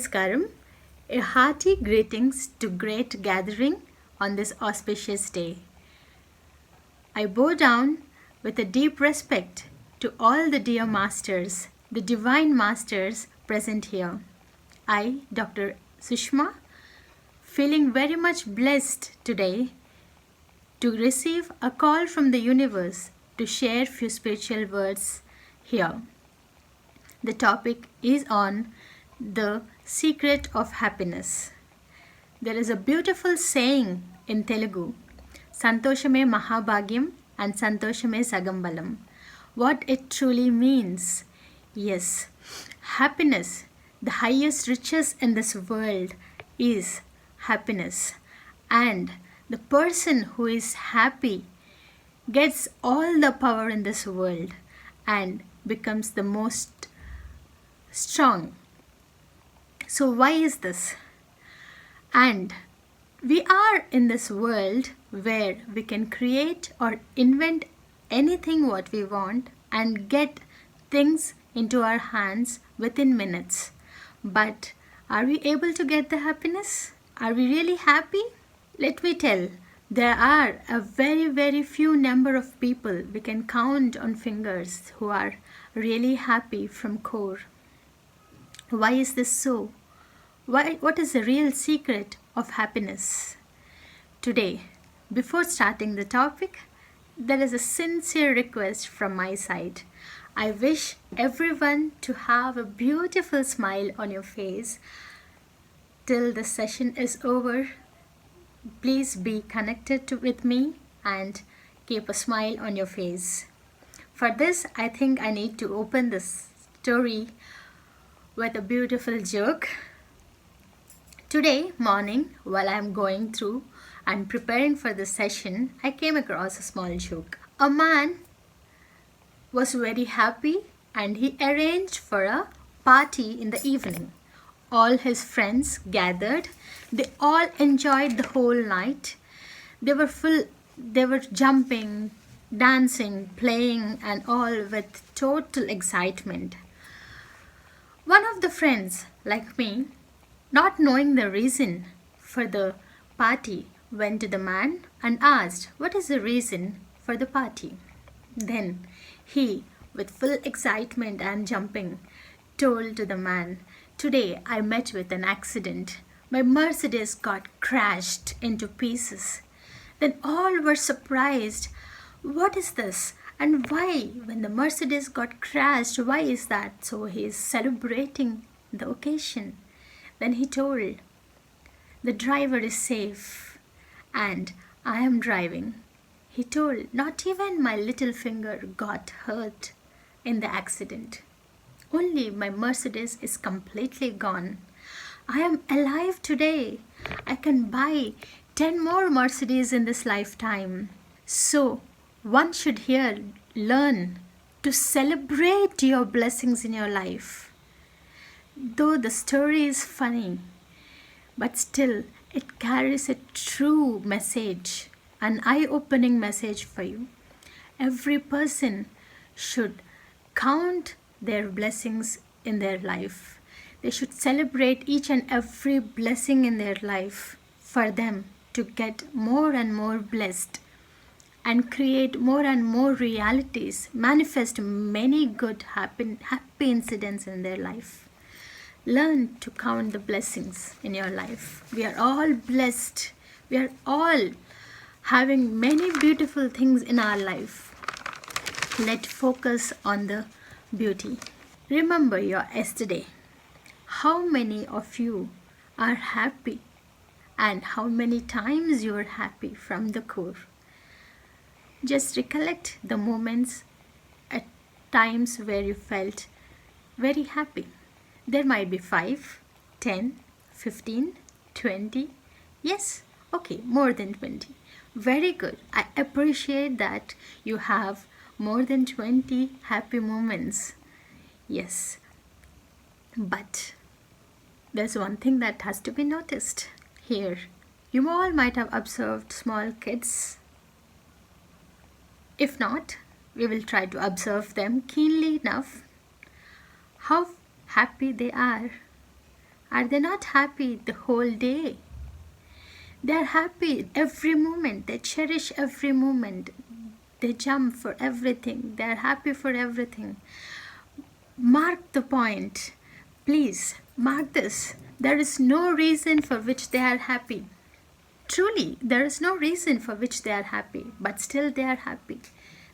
Namaskaram. A hearty greetings to great gathering on this auspicious day. I bow down with a deep respect to all the dear masters, the divine masters present here. I, Dr. Sushma, feeling very much blessed today to receive a call from the universe to share few spiritual words here. The topic is on the secret of happiness. There is a beautiful saying in Telugu, Santoshame Mahabhagyam and Santoshame Sagambalam. What it truly means. Yes, happiness, the highest riches in this world is happiness. And the person who is happy gets all the power in this world and becomes the most strong. So why is this? And we are in this world where we can create or invent anything what we want and get things into our hands within minutes. But are we able to get the happiness? Are we really happy? Let me tell, there are a very few number of people we can count on fingers who are really happy from core. Why is this so? What is the real secret of happiness? Today, before starting the topic, there is a sincere request from my side. I wish everyone to have a beautiful smile on your face till the session is over. Please be connected with me and keep a smile on your face. For this, I think I need to open this story with a beautiful joke. Today morning, while I am going through and preparing for the session, I came across a small joke. A man was very happy and he arranged for a party in the evening. All his friends gathered. They all enjoyed the whole night. They were jumping, dancing, playing and all with total excitement. One of the friends, like me, not knowing the reason for the party, went to the man and asked, "What is the reason for the party?" Then he, with full excitement and jumping, told to the man, "Today I met with an accident. My Mercedes got crashed into pieces." Then all were surprised. What is this? And why, when the Mercedes got crashed, why is that? So he is celebrating the occasion. Then he told, "The driver is safe and I am driving." He told, "Not even my little finger got hurt in the accident. Only my Mercedes is completely gone. I am alive today. I can buy 10 more Mercedes in this lifetime." So one should here learn to celebrate your blessings in your life. Though the story is funny, but still it carries a true message, an eye-opening message for you. Every person should count their blessings in their life. They should celebrate each and every blessing in their life for them to get more and more blessed and create more and more realities, manifest many good happy incidents in their life. Learn to count the blessings in your life. We are all blessed. We are all having many beautiful things in our life. Let's focus on the beauty. Remember your yesterday. How many of you are happy and how many times you are happy from the core? Just recollect the moments at times where you felt very happy. There might be 5, 10, 15, 20. Yes, okay, more than 20. Very good. I appreciate that you have more than 20 happy moments. Yes, but there's one thing that has to be noticed here. You all might have observed small kids. If not, we will try to observe them keenly enough. How happy they are. Are they not happy the whole day? They are happy every moment. They cherish every moment. They jump for everything. They are happy for everything. Mark the point. Please, mark this. There is no reason for which they are happy. Truly, there is no reason for which they are happy, but still they are happy.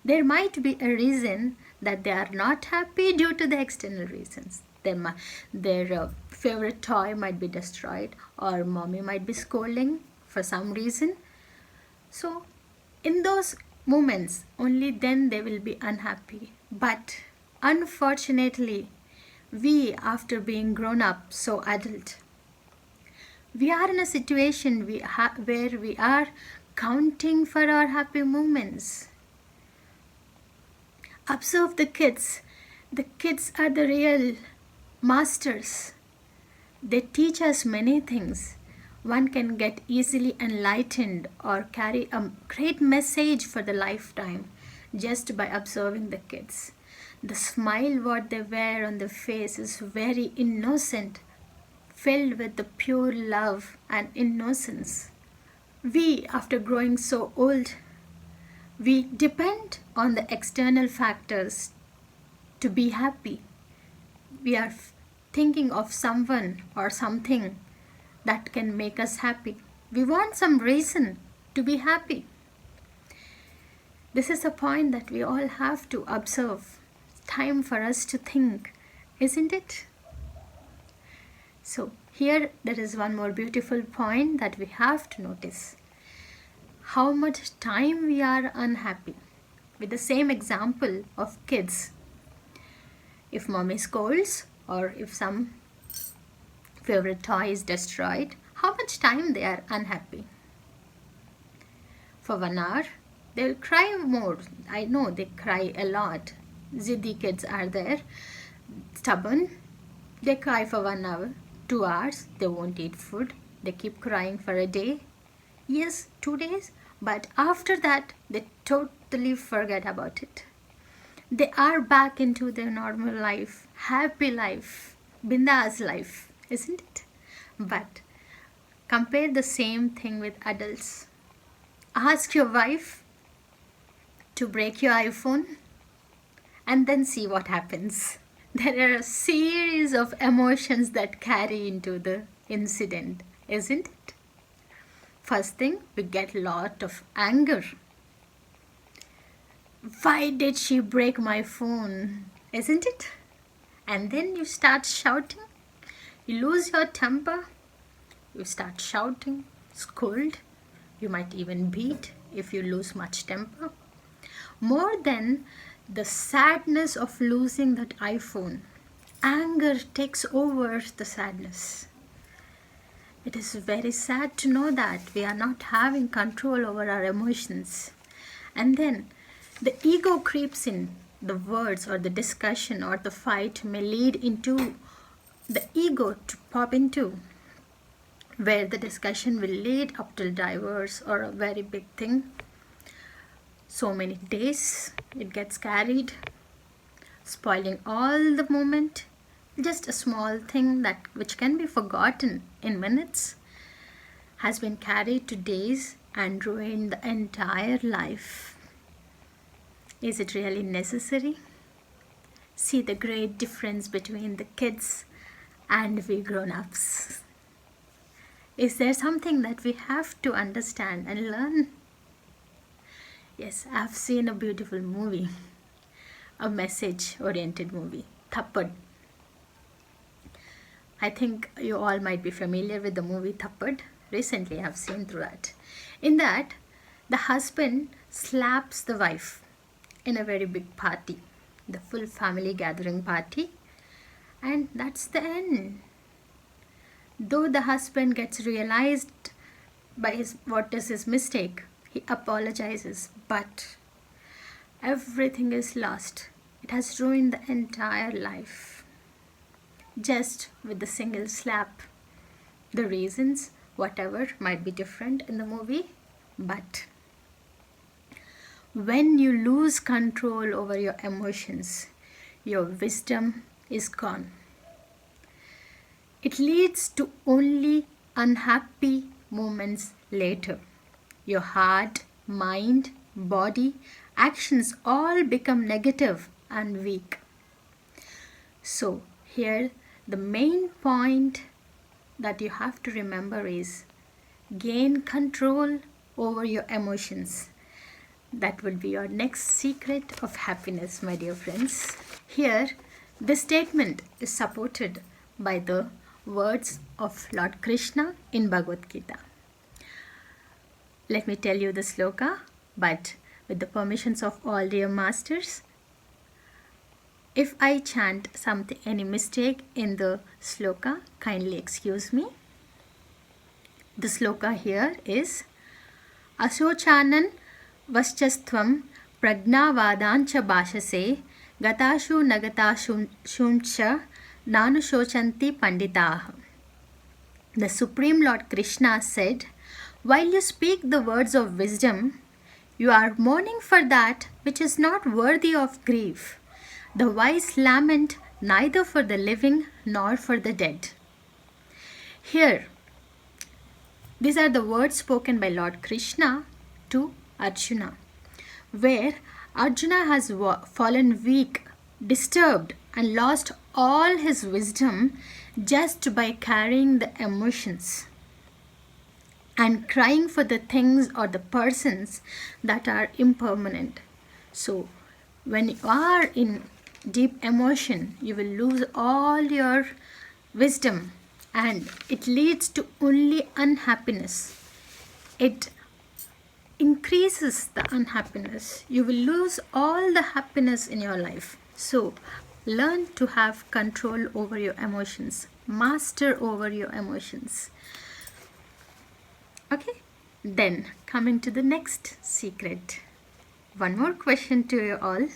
There might be a reason that they are not happy due to the external reasons. Their favorite toy might be destroyed, or mommy might be scolding for some reason. So, in those moments, only then they will be unhappy. But unfortunately, we, after being grown up, so adult, we are in a situation where we are counting for our happy moments. Observe the kids. The kids are the real masters. They teach us many things. One can get easily enlightened or carry a great message for the lifetime just by observing the kids. The smile what they wear on their face is very innocent, filled with the pure love and innocence. We, after growing so old, we depend on the external factors to be happy. We are thinking of someone or something that can make us happy. We want some reason to be happy. This is a point that we all have to observe. Time for us to think, isn't it? So here there is one more beautiful point that we have to notice. How much time we are unhappy. With the same example of kids. If mommy scolds or if some favorite toy is destroyed, how much time they are unhappy. For 1 hour, they will cry more. I know they cry a lot. Ziddy kids are there, stubborn. They cry for 1 hour, 2 hours, they won't eat food. They keep crying for a day. Yes, 2 days, but after that, they totally forget about it. They are back into their normal life, happy life, bindas life, isn't it? But compare the same thing with adults. Ask your wife to break your iPhone and then see what happens. There are a series of emotions that carry into the incident, isn't it? First thing, we get a lot of anger. Why did she break my phone? Isn't it? And then you start shouting. You lose your temper. You start shouting, scold. You might even beat if you lose much temper. More than the sadness of losing that iPhone, anger takes over the sadness. It is very sad to know that we are not having control over our emotions. And then the ego creeps in. The words or the discussion or the fight may lead into the ego to pop into, where the discussion will lead up to divorce or a very big thing. So many days it gets carried, spoiling all the moment. Just a small thing that which can be forgotten in minutes has been carried to days and ruined the entire life. Is it really necessary? See the great difference between the kids and we grown-ups. Is there something that we have to understand and learn? Yes, I've seen a beautiful movie, a message-oriented movie, Thappad. I think you all might be familiar with the movie Thappad. Recently, I've seen through that. In that, the husband slaps the wife in a very big party, the full family gathering party, and that's the end. Though the husband gets realized by what is his mistake, he apologizes, but everything is lost. It has ruined the entire life. Just with the single slap. The reasons, whatever, might be different in the movie, but when you lose control over your emotions, your wisdom is gone. it leads to only unhappy moments later. Your heart, mind, body, actions all become negative and weak. So here the main point that you have to remember is gain control over your emotions. That will be your next secret of happiness, my dear friends. Here, this statement is supported by the words of Lord Krishna in Bhagavad Gita. Let me tell you the sloka, but with the permissions of all dear masters. If I chant something, any mistake in the sloka, kindly excuse me. The sloka here is Asochanan Vaschastvam Pragnavadancha Bhashase Gatashu Nagatashu Nanusochanti Panditaha. The Supreme Lord Krishna said, while you speak the words of wisdom, you are mourning for that which is not worthy of grief. The wise lament neither for the living nor for the dead. Here, these are the words spoken by Lord Krishna to Arjuna, where Arjuna has fallen weak, disturbed, and lost all his wisdom just by carrying the emotions and crying for the things or the persons that are impermanent. So, when you are in deep emotion, you will lose all your wisdom and it leads to only unhappiness. It increases the unhappiness. You will lose all the happiness in your life. So, learn to have control over your emotions. Master over your emotions. Okay, then coming to the next secret. One more question to you all.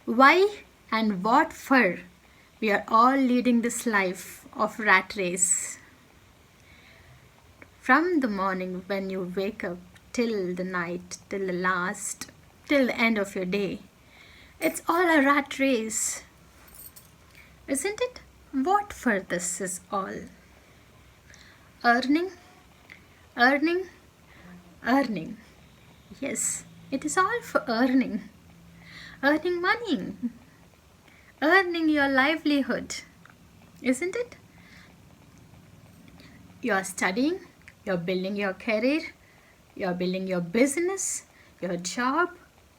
Why and what for we are all leading this life of rat race? From the morning when you wake up till the night, till the end of your day, it's all a rat race, isn't it? What for this is all? Earning, earning, earning. Yes, it is all for earning. Earning money, earning your livelihood, isn't it? You are studying, you're building your career, you're building your business, your job,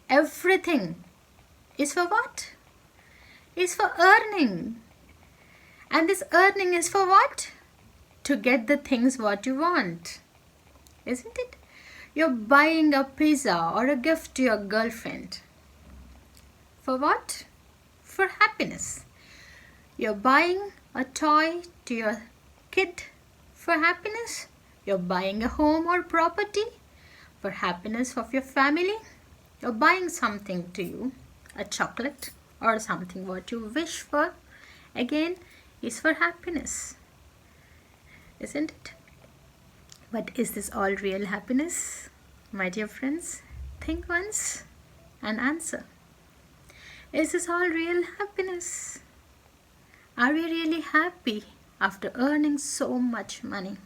everything is for what? Is for earning. And this earning is for what? To get the things what you want, isn't it? You're buying a pizza or a gift to your girlfriend. For what? For happiness. You're buying a toy to your kid for happiness. You're buying a home or property for happiness of your family. You're buying something to you, a chocolate or something what you wish for, again is for happiness, isn't it? But is this all real happiness? My dear friends, think once and answer. Is this all real happiness? Are we really happy after earning so much money?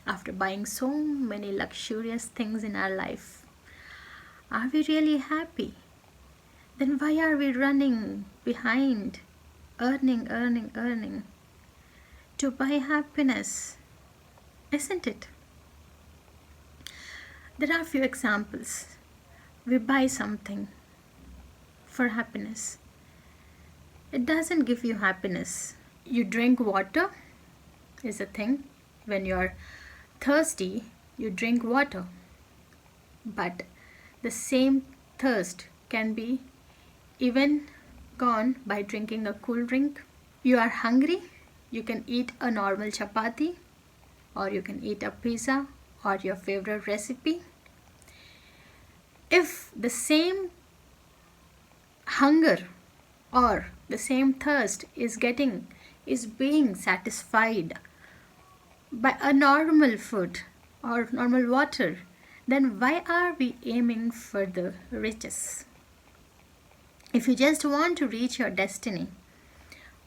After buying so many luxurious things in our life? Are we really happy? Then why are we running behind, earning to buy happiness? Isn't it? There are few examples. We buy something for happiness. It doesn't give you happiness. You drink water is a thing. When you're thirsty, you drink water. But the same thirst can be even gone by drinking a cool drink. You are hungry, you can eat a normal chapati, or you can eat a pizza or your favorite recipe. If the same hunger or the same thirst is being satisfied by a normal food or normal water, then why are we aiming for the riches? If you just want to reach your destiny,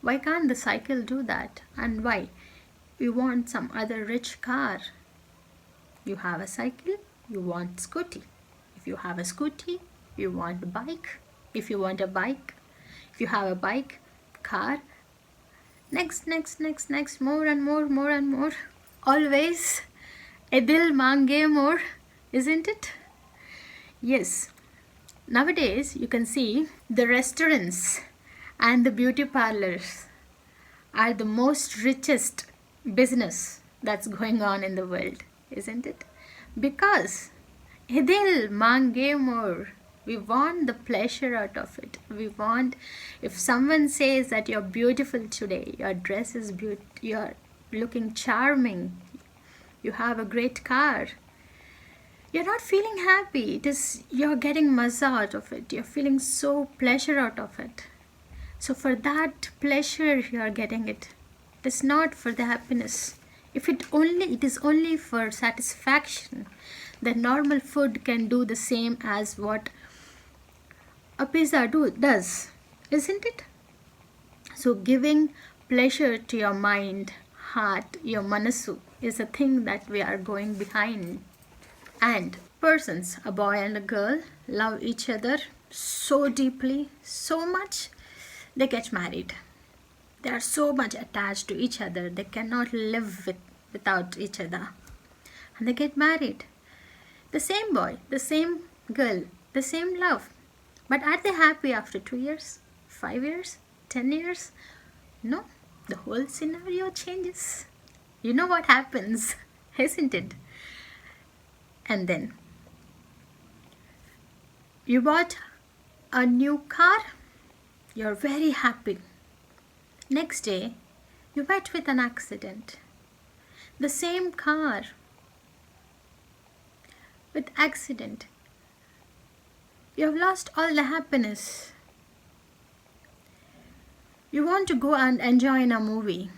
Why can't the cycle do that? And why? You want some other rich car. You have a cycle, you want scooty. If you have a scooty, you want a bike. If you want a bike, if you have a bike, car, next, more and more. Always, Edil mange more, isn't it? Yes. Nowadays, you can see the restaurants and the beauty parlors are the most richest business that's going on in the world, isn't it? Because Edil mange more. We want the pleasure out of it. We want, if someone says that you're beautiful today, your dress is beautiful, you're looking charming, you have a great car, you're not feeling happy. It is, you're getting mazza out of it. You're feeling so pleasure out of it. So for that pleasure, you're getting it. It is not for the happiness. If it is only for satisfaction, then normal food can do the same as what a pizza does, isn't it? So giving pleasure to your mind, heart, your manasu is a thing that we are going behind. And persons, a boy and a girl, love each other so deeply, so much, they get married. They are so much attached to each other, they cannot live without each other. And they get married. The same boy, the same girl, the same love. But are they happy after 2 years, 5 years, 10 years? No, the whole scenario changes. You know what happens, isn't it? And then you bought a new car, you're very happy. Next day, you met with an accident. The same car with accident. You have lost all the happiness. You want to go and enjoy in a movie.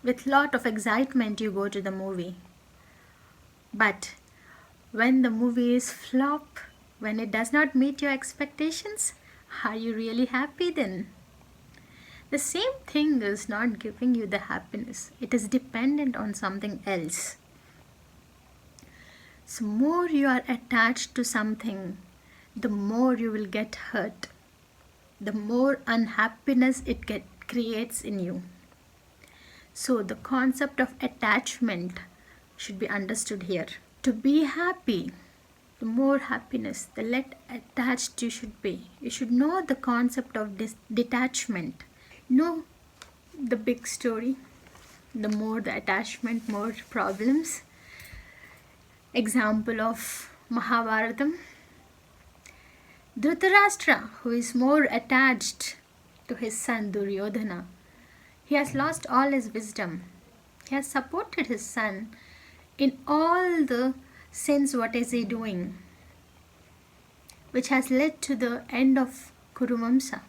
With lot of excitement, you go to the movie. But when the movie is flop, when it does not meet your expectations, are you really happy then? The same thing is not giving you the happiness. It is dependent on something else. So more you are attached to something, the more you will get hurt. The more unhappiness it creates in you. So the concept of attachment should be understood here. To be happy, the more happiness, the less attached you should be. You should know the concept of detachment. Know the big story. The more the attachment, more problems. Example of Mahabharata. Dhritarashtra, who is more attached to his son Duryodhana, he has lost all his wisdom. He has supported his son in all the sins. What is he doing? Which has led to the end of Kuruvamsa.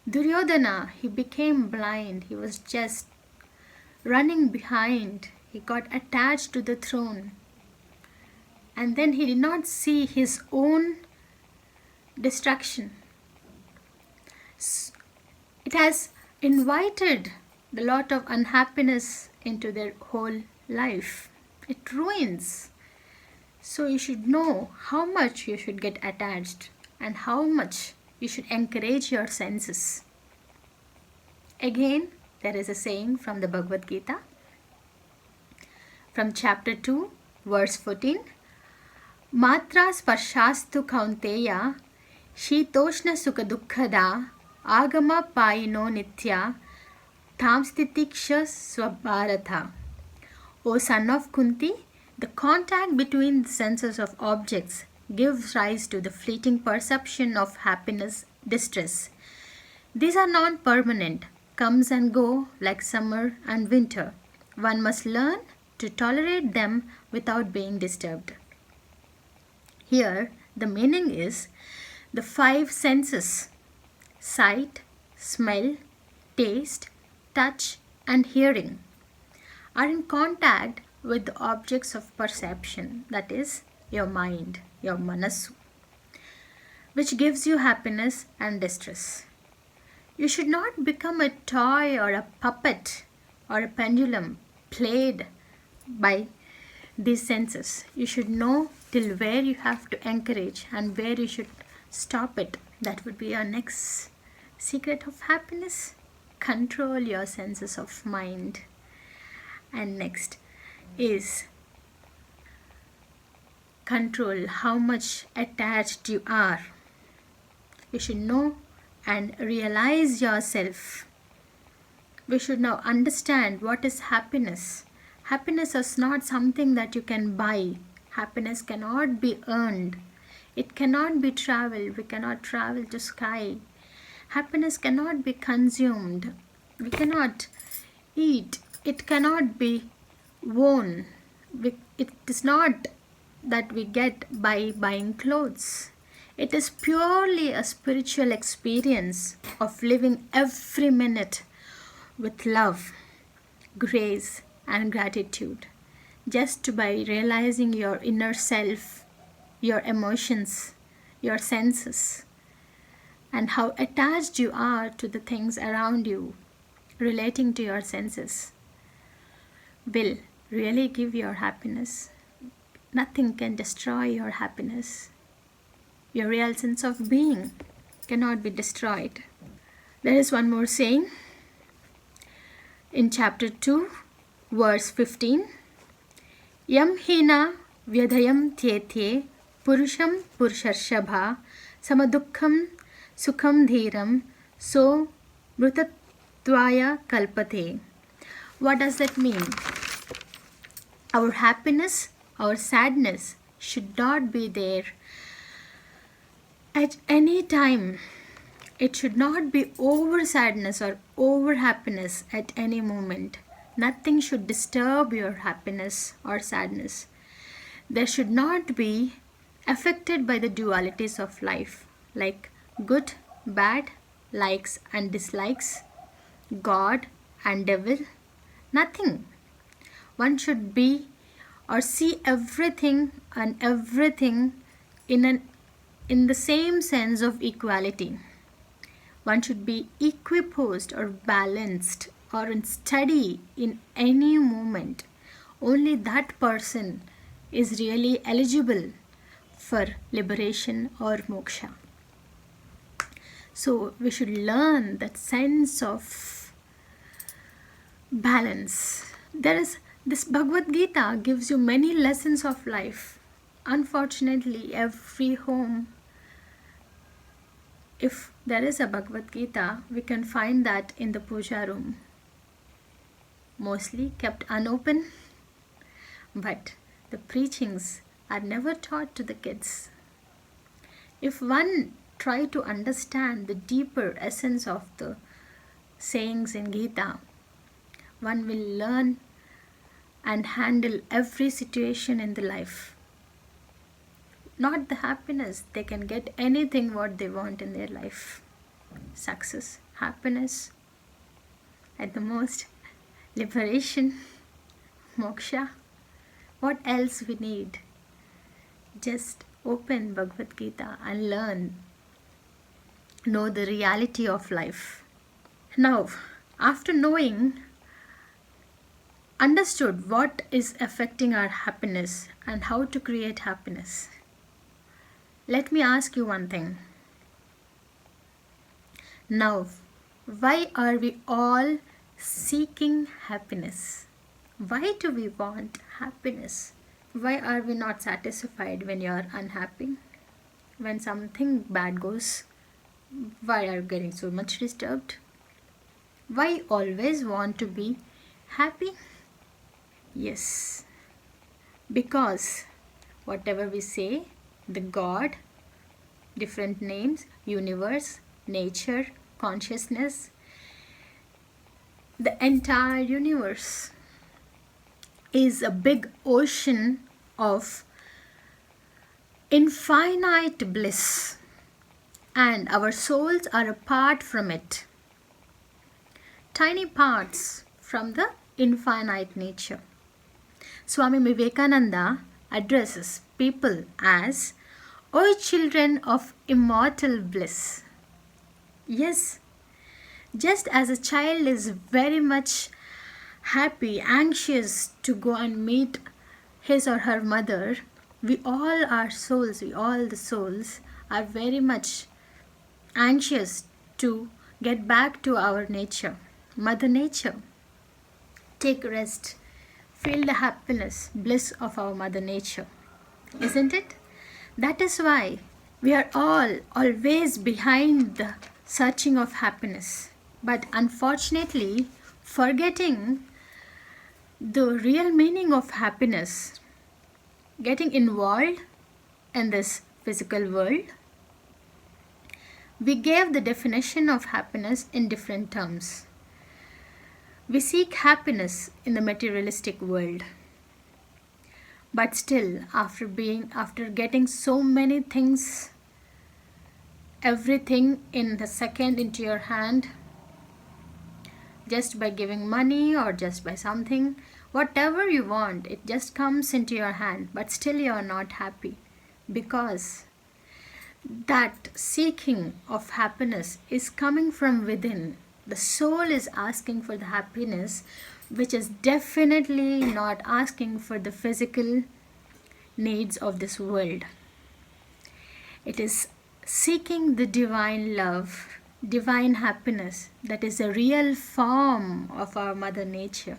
Duryodhana, he became blind. He was just running behind. He got attached to the throne. And then he did not see his own destruction. It has invited a lot of unhappiness into their whole life. It ruins. So you should know how much you should get attached and how much you should encourage your senses. Again, there is a saying from the Bhagavad Gita, from chapter 2, verse 14. Matra sparshastu kaunteya shitoshna sukha dukkhada agama payino nitya tamstitiksha swabharatha. O son of Kunti, the contact between the senses of objects gives rise to the fleeting perception of happiness, distress. These are non-permanent, comes and go like summer and winter. One must learn to tolerate them without being disturbed. Here, the meaning is the 5 senses, sight, smell, taste, touch, and hearing, are in contact with the objects of perception, that is, your mind, your manasu, which gives you happiness and distress. You should not become a toy or a puppet or a pendulum played by these senses. You should know till where you have to encourage and where you should stop it. That would be your next secret of happiness. Control your senses of mind. And next is control how much attached you are. You should know and realize yourself. We should now understand what is happiness. Happiness is not something that you can buy. Happiness cannot be earned. It cannot be traveled. We cannot travel to sky. Happiness cannot be consumed. We cannot eat. It cannot be worn. It is not that we get by buying clothes. It is purely a spiritual experience of living every minute with love, grace, and gratitude. Just by realizing your inner self, your emotions, your senses, and how attached you are to the things around you, relating to your senses, will really give your happiness. Nothing can destroy your happiness. Your real sense of being cannot be destroyed. There is one more saying in chapter 2, verse 15. Yam hina vyadhayam tyetye purusham purusharshabha samadukham sukham dhiram so mrutatvaya kalpate. What does that mean? Our happiness, our sadness should not be there at any time. It should not be over sadness or over happiness at any moment. Nothing should disturb your happiness or sadness. There should not be affected by the dualities of life, like good, bad, likes and dislikes, God and devil. Nothing. One should be or see everything and everything in the same sense of equality. One should be equiposed or balanced or in steady in any moment. Only that person is really eligible for liberation or moksha. So we should learn that sense of balance. This Bhagavad Gita gives you many lessons of life. Unfortunately, every home, if there is a Bhagavad Gita, we can find that in the puja room, mostly kept unopened, but the preachings are never taught to the kids. If one try to understand the deeper essence of the sayings in Gita, one will learn and handle every situation in the life. Not the happiness, they can get anything what they want in their life. Success, happiness, at the most, liberation, moksha. What else we need? Just open Bhagavad Gita and learn. Know the reality of life. Now, after knowing, understood what is affecting our happiness and how to create happiness, let me ask you one thing. Now, why are we all seeking happiness? Why do we want happiness? Why are we not satisfied when you are unhappy? When something bad goes, why are you getting so much disturbed? Why always want to be happy? Yes, because whatever we say, the God, different names, universe, nature, consciousness, the entire universe is a big ocean of infinite bliss, and our souls are apart from it. Tiny parts from the infinite nature. Swami Vivekananda addresses people as, "O children of immortal bliss." Yes, Just as a child is very much happy, anxious to go and meet his or her mother, we all the souls are very much anxious to get back to our nature, Mother Nature. Take rest, feel the happiness, bliss of our Mother Nature, isn't it? That is why we are all always behind the searching of happiness, but unfortunately forgetting the real meaning of happiness, getting involved in this physical world. We gave the definition of happiness in different terms. We seek happiness in the materialistic world. But still, after getting so many things, everything in the second into your hand, just by giving money or just by something, whatever you want, it just comes into your hand, but still you are not happy, because that seeking of happiness is coming from within. The soul is asking for the happiness, which is definitely not asking for the physical needs of this world. It is seeking the divine love, divine happiness, that is a real form of our Mother Nature.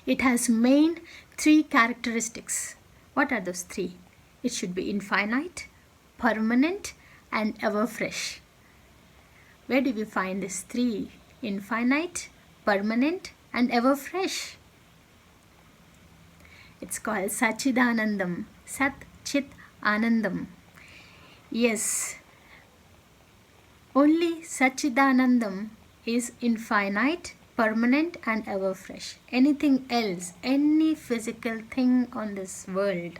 It has main 3 characteristics. What are those 3? It should be infinite, permanent, and ever fresh. Where do we find these 3? Infinite, permanent, and ever fresh. It's called SAT-CHIT-ANANDam. SAT-CHIT-ANANDam. Yes, only SAT-CHIT-ANANDam is infinite, permanent, and ever fresh. Anything else, any physical thing on this world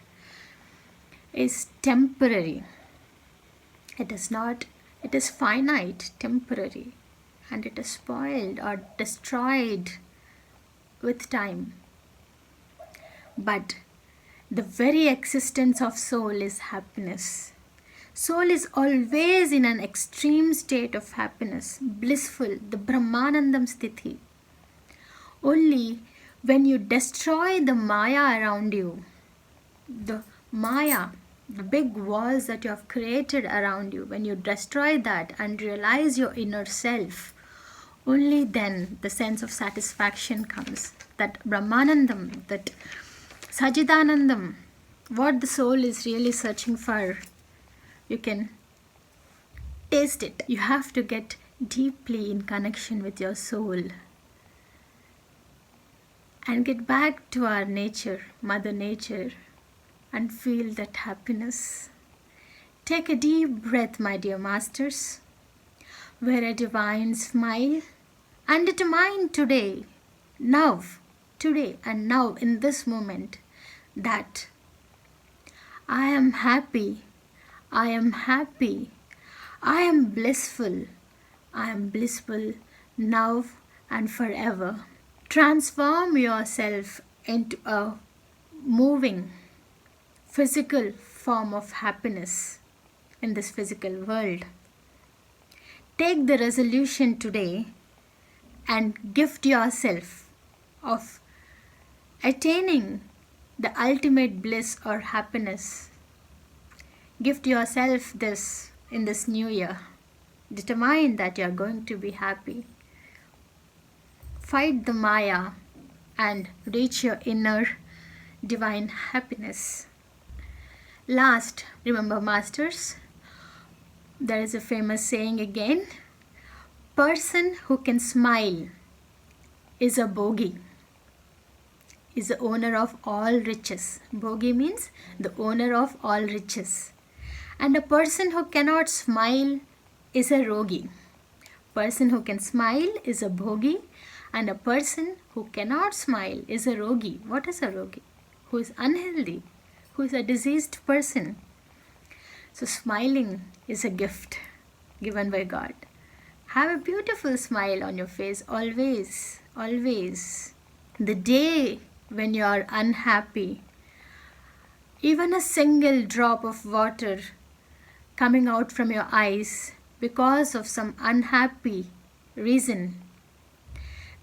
is temporary. It is not. It is finite, temporary, and it is spoiled or destroyed with time. But the very existence of soul is happiness. Soul is always in an extreme state of happiness, blissful, the Brahmanandam sthiti. Only when you destroy the Maya around you, the Maya, the big walls that you have created around you, when you destroy that and realize your inner self, only then the sense of satisfaction comes. That Brahmanandam, that Sajidanandam, what the soul is really searching for, you can taste it. You have to get deeply in connection with your soul and get back to our nature, Mother Nature, and feel that happiness. Take a deep breath, my dear masters. Wear a divine smile and determine today, today and now in this moment, that I am happy, I am happy, I am blissful now and forever. Transform yourself into a moving, physical form of happiness in this physical world. Take the resolution today and gift yourself of attaining the ultimate bliss or happiness. Gift yourself this in this new year. Determine that you are going to be happy. Fight the Maya and reach your inner divine happiness. Last, remember, masters, there is a famous saying again: person who can smile is a bogi, is the owner of all riches. Bogi means the owner of all riches. And a person who cannot smile is a rogi. Person who can smile is a bhogi, and a person who cannot smile is a rogi. What is a rogi? Who is unhealthy, who is a diseased person. So smiling is a gift given by God. Have a beautiful smile on your face always, always. The day when you are unhappy, even a single drop of water coming out from your eyes because of some unhappy reason.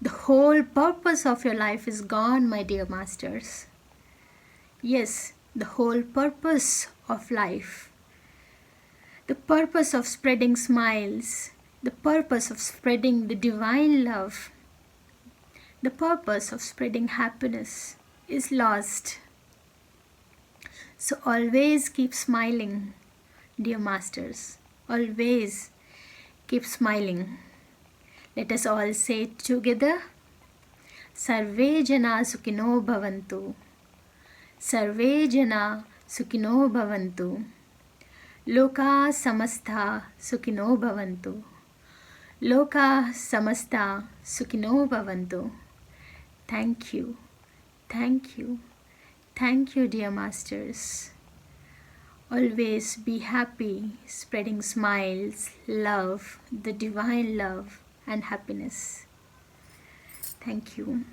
The whole purpose of your life is gone, my dear masters. Yes, the whole purpose of life. The purpose of spreading smiles. The purpose of spreading the divine love. The purpose of spreading happiness is lost. So always keep smiling, dear masters. Always keep smiling. Let us all say it together. Sarve jana sukhino bhavantu. Sarve jana sukhino bhavantu. Loka samastha sukhino bhavantu. Loka samastha sukhino bhavantu. Thank you. Thank you. Thank you, dear masters. Always be happy, spreading smiles, love, the divine love and happiness. Thank you.